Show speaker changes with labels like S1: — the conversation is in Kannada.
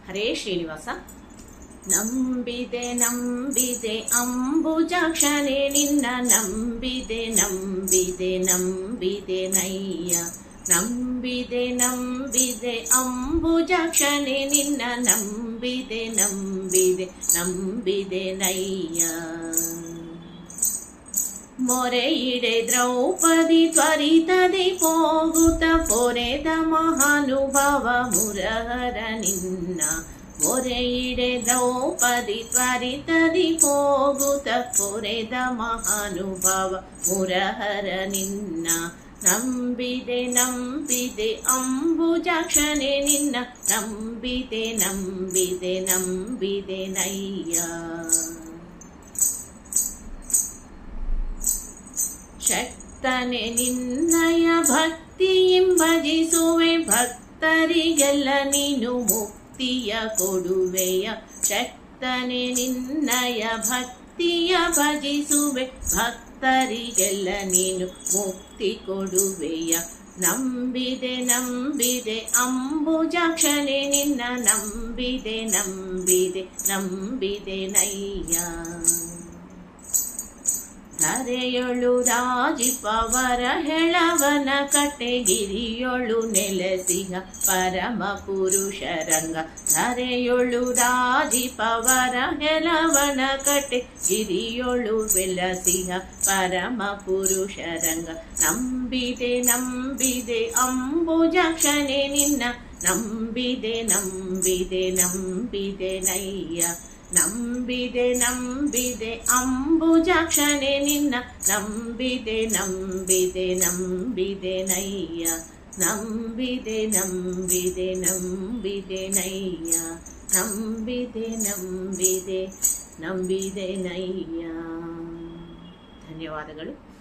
S1: ಹರೇ ಶ್ರೀನಿವಾಸ. ನಂಬಿದೆ ನಂಬಿದೆ ಅಂಬುಜಾಕ್ಷನೇ ನಿನ್ನ, ನಂಬಿದೆ ನಂಬಿದೆ ನಂಬಿದೆ ನಯ್ಯ. ನಂಬಿದೆ ನಂಬಿದೆ ಅಂಬುಜಾಕ್ಷನೇ ನಿನ್ನ, ನಂಬಿದೆ ನಂಬಿದೆ ನಂಬಿದೆ ನಯ್ಯ. ಮೊರೆಯಿಡೆ ದ್ರೌಪದಿ ತ್ವರಿತದಿ ಹೋಗುತ್ತ ಪೊರೆದ ಮಹಾನುಭಾವ ಮುರಹರ ನಿನ್ನ. ಮೊರೆಯಿಡೆ ದ್ರೌಪದಿ ತ್ವರಿತದಿ ಹೋಗುತ್ತ ಪೊರೆದ ಮಹಾನುಭಾವ ಮುರಹರ ನಿನ್ನ. ನಂಬಿದೆ ನಂಬಿದೆ ಅಂಬುಜಾಕ್ಷನೇ ನಿನ್ನ, ನಂಬಿದೆ ನಂಬಿದೆ ನಂಬಿದೆ ನಯ್ಯ. ಶಕ್ತನೆ ನಿನ್ನಯ ಭಕ್ತಿಯಿಂ ಭಜಿಸುವೆ, ಭಕ್ತರಿಗೆಲ್ಲ ನೀನು ಮುಕ್ತಿಯ ಕೊಡುವೆಯ. ಶಕ್ತನೆ ನಿನ್ನಯ ಭಕ್ತಿಯ ಭಜಿಸುವೆ, ಭಕ್ತರಿಗೆಲ್ಲ ನೀನು ಮುಕ್ತಿ ಕೊಡುವೆಯ. ನಂಬಿದೆ ನಂಬಿದೆ ಅಂಬುಜಾಕ್ಷನೇ ನಿನ್ನ, ನಂಬಿದೆ ನಂಬಿದೆ ನಂಬಿದೆ ನಯ್ಯ. ಧರೆಯೊಳು ರಾಜಿಪವರ ಹೆಳವನ ಕಟ್ಟೆಗಿರಿಯೊಳು ನೆಲೆಸಿಹ ಪರಮ ಪುರುಷ ರಂಗ. ಧರೆಯೊಳು ರಾಜಿಪವರ ಹೆಳವನ ಕಟ್ಟೆಗಿರಿಯೊಳು ಬೆಲಸಿಹ ಪರಮ ಪುರುಷ ರಂಗ. ನಂಬಿದೆ ನಂಬಿದೆ ಅಂಬುಜಾಕ್ಷನೇ ನಿನ್ನ, ನಂಬಿದೆ ನಂಬಿದೆ ನಂಬಿದೆ ನಯ್ಯ. ನಂಬಿದೆ ನಂಬಿದೆ ಅಂಬುಜಾಕ್ಷನೇ ನಿನ್ನ, ನಂಬಿದೆ ನಂಬಿದೆ ನಂಬಿದೆ ನಯ್ಯ. ನಂಬಿದೆ ನಂಬಿದೆ ನಂಬಿದೆ ನಯ್ಯ. ನಂಬಿದೆ ನಂಬಿದೆ ನಂಬಿದೆ ನಯ್ಯ. ಧನ್ಯವಾದಗಳು.